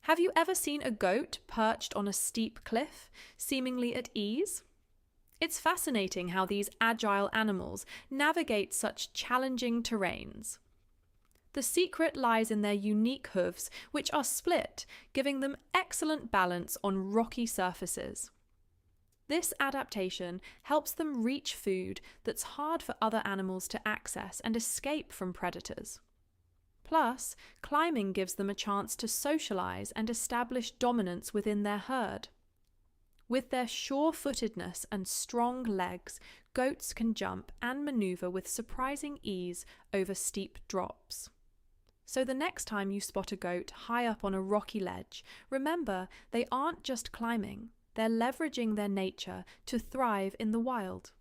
Have you ever seen a goat perched on a steep cliff, seemingly at ease? It's fascinating how these agile animals navigate such challenging terrains. The secret lies in their unique hooves, which are split, giving them excellent balance on rocky surfaces. This adaptation helps them reach food that's hard for other animals to access and escape from predators. Plus, climbing gives them a chance to socialize and establish dominance within their herd. With their sure-footedness and strong legs, goats can jump and maneuver with surprising ease over steep drops. So the next time you spot a goat high up on a rocky ledge, remember they aren't just climbing, they're leveraging their nature to thrive in the wild.